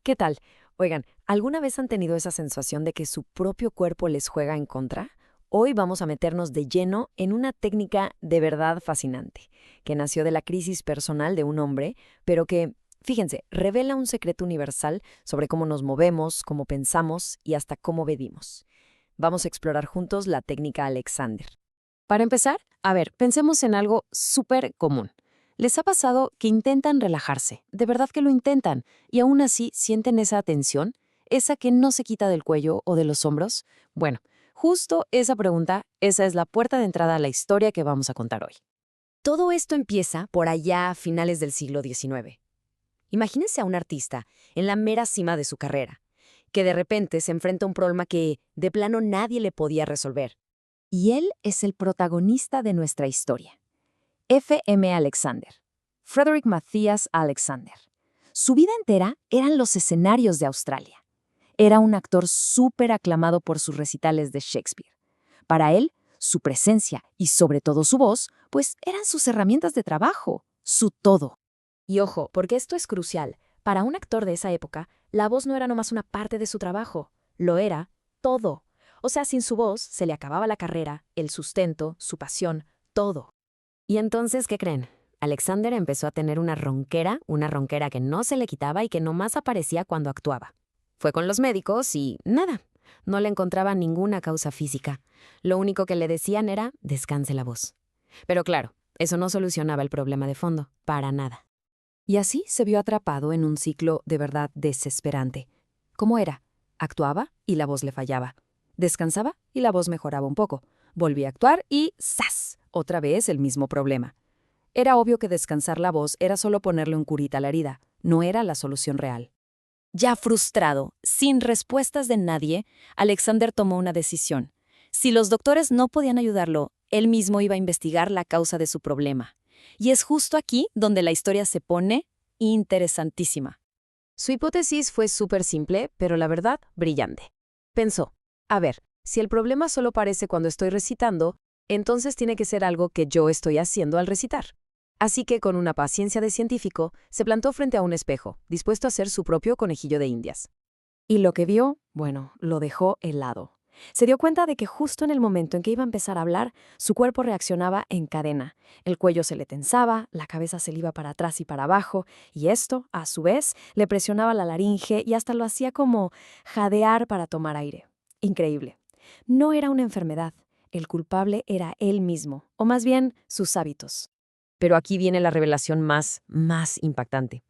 ¿Qué tal? Oigan, ¿alguna vez han tenido esa sensación de que su propio cuerpo les juega en contra? Hoy vamos a meternos de lleno en una técnica de verdad fascinante, que nació de la crisis personal de un hombre, pero que, fíjense, revela un secreto universal sobre cómo nos movemos, cómo pensamos y hasta cómo medimos. Vamos a explorar juntos la técnica Alexander. Para empezar, pensemos en algo súper común. ¿Les ha pasado que intentan relajarse? De verdad que lo intentan, y aún así sienten esa tensión, esa que no se quita del cuello o de los hombros. Bueno, justo esa pregunta, esa es la puerta de entrada a la historia que vamos a contar hoy. Todo esto empieza por allá a finales del siglo XIX. Imagínense a un artista en la mera cima de su carrera, que de repente se enfrenta a un problema que de plano nadie le podía resolver. Y él es el protagonista de nuestra historia. F.M. Alexander. Frederick Matthias Alexander. Su vida entera eran los escenarios de Australia. Era un actor súper aclamado por sus recitales de Shakespeare. Para él, su presencia y sobre todo su voz, pues eran sus herramientas de trabajo, su todo. Y ojo, porque esto es crucial. Para un actor de esa época, la voz no era nomás una parte de su trabajo, lo era todo. O sea, sin su voz se le acababa la carrera, el sustento, su pasión, todo. ¿Y entonces qué creen? Alexander empezó a tener una ronquera que no se le quitaba y que nomás aparecía cuando actuaba. Fue con los médicos y nada, no le encontraba ninguna causa física. Lo único que le decían era descanse la voz. Pero claro, eso no solucionaba el problema de fondo, para nada. Y así se vio atrapado en un ciclo de verdad desesperante. ¿Cómo era? Actuaba y la voz le fallaba. Descansaba y la voz mejoraba un poco. Volvía a actuar y ¡zas! Otra vez el mismo problema. Era obvio que descansar la voz era solo ponerle un curita a la herida, no era la solución real. Ya frustrado, sin respuestas de nadie, Alexander tomó una decisión. Si los doctores no podían ayudarlo, él mismo iba a investigar la causa de su problema. Y es justo aquí donde la historia se pone interesantísima. Su hipótesis fue súper simple, pero la verdad, brillante. Pensó, a ver, si el problema solo aparece cuando estoy recitando, entonces tiene que ser algo que yo estoy haciendo al recitar. Así que, con una paciencia de científico, se plantó frente a un espejo, dispuesto a ser su propio conejillo de Indias. Y lo que vio, bueno, lo dejó helado. Se dio cuenta de que justo en el momento en que iba a empezar a hablar, su cuerpo reaccionaba en cadena. El cuello se le tensaba, la cabeza se le iba para atrás y para abajo, y esto, a su vez, le presionaba la laringe y hasta lo hacía como jadear para tomar aire. Increíble. No era una enfermedad. El culpable era él mismo, o más bien sus hábitos. Pero aquí viene la revelación más impactante.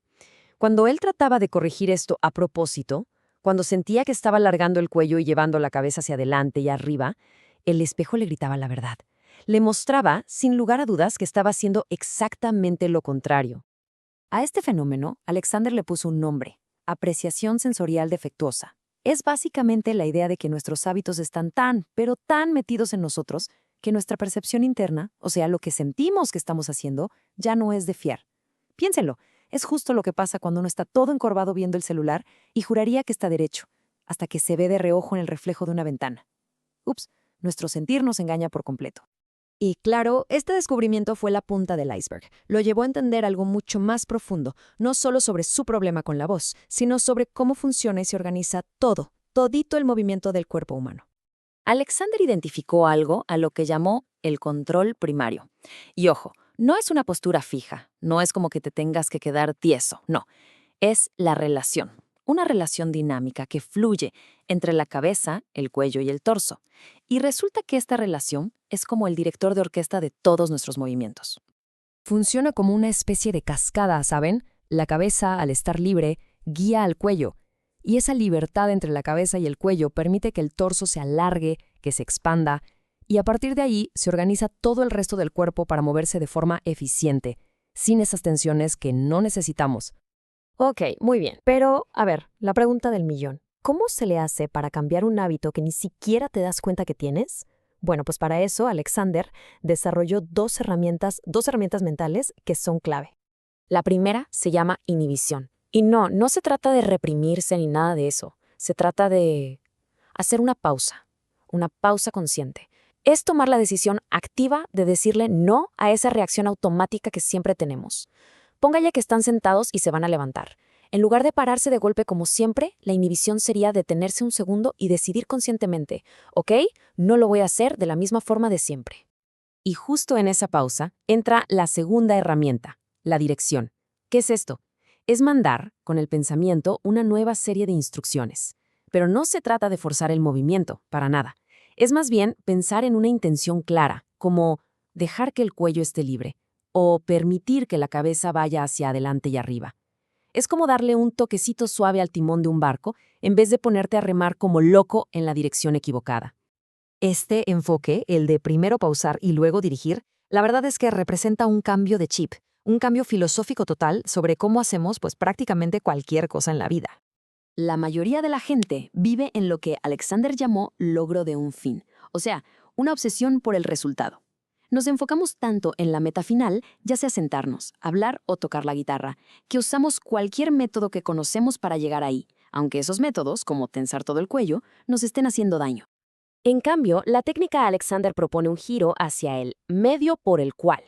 Cuando él trataba de corregir esto a propósito, cuando sentía que estaba alargando el cuello y llevando la cabeza hacia adelante y arriba, el espejo le gritaba la verdad. Le mostraba, sin lugar a dudas, que estaba haciendo exactamente lo contrario. A este fenómeno, Alexander le puso un nombre: apreciación sensorial defectuosa. Es básicamente la idea de que nuestros hábitos están pero tan metidos en nosotros, que nuestra percepción interna, o sea, lo que sentimos que estamos haciendo, ya no es de fiar. Piénsenlo, es justo lo que pasa cuando uno está todo encorvado viendo el celular y juraría que está derecho, hasta que se ve de reojo en el reflejo de una ventana. Ups, nuestro sentir nos engaña por completo. Y claro, este descubrimiento fue la punta del iceberg. Lo llevó a entender algo mucho más profundo, no solo sobre su problema con la voz, sino sobre cómo funciona y se organiza todito el movimiento del cuerpo humano. Alexander identificó algo a lo que llamó el control primario. Y ojo, no es una postura fija, no es como que te tengas que quedar tieso, no. Es la relación, una relación dinámica que fluye entre la cabeza, el cuello y el torso. Y resulta que esta relación es como el director de orquesta de todos nuestros movimientos. Funciona como una especie de cascada, ¿saben? La cabeza, al estar libre, guía al cuello. Y esa libertad entre la cabeza y el cuello permite que el torso se alargue, que se expanda, y a partir de ahí se organiza todo el resto del cuerpo para moverse de forma eficiente, sin esas tensiones que no necesitamos. Ok, muy bien. Pero, a ver, la pregunta del millón. ¿Cómo se le hace para cambiar un hábito que ni siquiera te das cuenta que tienes? Bueno, pues para eso Alexander desarrolló dos herramientas mentales que son clave. La primera se llama inhibición. Y no se trata de reprimirse ni nada de eso. Se trata de hacer una pausa consciente. Es tomar la decisión activa de decirle no a esa reacción automática que siempre tenemos. Póngale que están sentados y se van a levantar. En lugar de pararse de golpe como siempre, la inhibición sería detenerse un segundo y decidir conscientemente, ¿ok? No lo voy a hacer de la misma forma de siempre. Y justo en esa pausa entra la segunda herramienta, la dirección. ¿Qué es esto? Es mandar, con el pensamiento, una nueva serie de instrucciones. Pero no se trata de forzar el movimiento, para nada. Es más bien pensar en una intención clara, como dejar que el cuello esté libre, o permitir que la cabeza vaya hacia adelante y arriba. Es como darle un toquecito suave al timón de un barco en vez de ponerte a remar como loco en la dirección equivocada. Este enfoque, el de primero pausar y luego dirigir, la verdad es que representa un cambio de chip, un cambio filosófico total sobre cómo hacemos prácticamente cualquier cosa en la vida. La mayoría de la gente vive en lo que Alexander llamó logro de un fin, o sea, una obsesión por el resultado. Nos enfocamos tanto en la meta final, ya sea sentarnos, hablar o tocar la guitarra, que usamos cualquier método que conocemos para llegar ahí, aunque esos métodos, como tensar todo el cuello, nos estén haciendo daño. En cambio, la técnica Alexander propone un giro hacia el medio por el cual,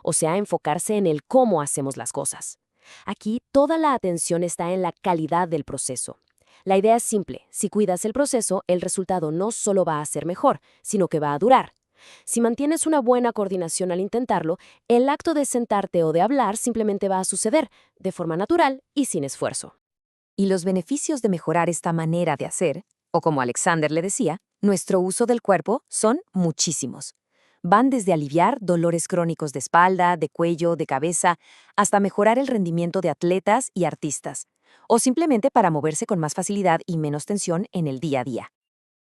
o sea, enfocarse en el cómo hacemos las cosas. Aquí toda la atención está en la calidad del proceso. La idea es simple: si cuidas el proceso, el resultado no solo va a ser mejor, sino que va a durar. Si mantienes una buena coordinación al intentarlo, el acto de sentarte o de hablar simplemente va a suceder, de forma natural y sin esfuerzo. Y los beneficios de mejorar esta manera de hacer, o como Alexander le decía, nuestro uso del cuerpo, son muchísimos. Van desde aliviar dolores crónicos de espalda, de cuello, de cabeza, hasta mejorar el rendimiento de atletas y artistas, o simplemente para moverse con más facilidad y menos tensión en el día a día.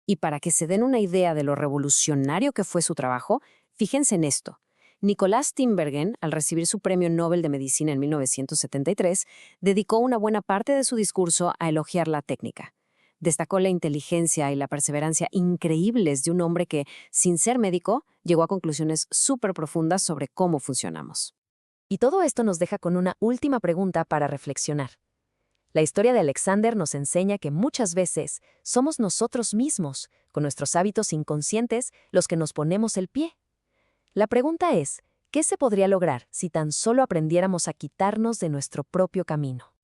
Y para que se den una idea de lo revolucionario que fue su trabajo, fíjense en esto. Nicolás Tinbergen, al recibir su Premio Nobel de Medicina en 1973, dedicó una buena parte de su discurso a elogiar la técnica. Destacó la inteligencia y la perseverancia increíbles de un hombre que, sin ser médico, llegó a conclusiones súper profundas sobre cómo funcionamos. Y todo esto nos deja con una última pregunta para reflexionar. La historia de Alexander nos enseña que muchas veces somos nosotros mismos, con nuestros hábitos inconscientes, los que nos ponemos el pie. La pregunta es, ¿qué se podría lograr si tan solo aprendiéramos a quitarnos de nuestro propio camino?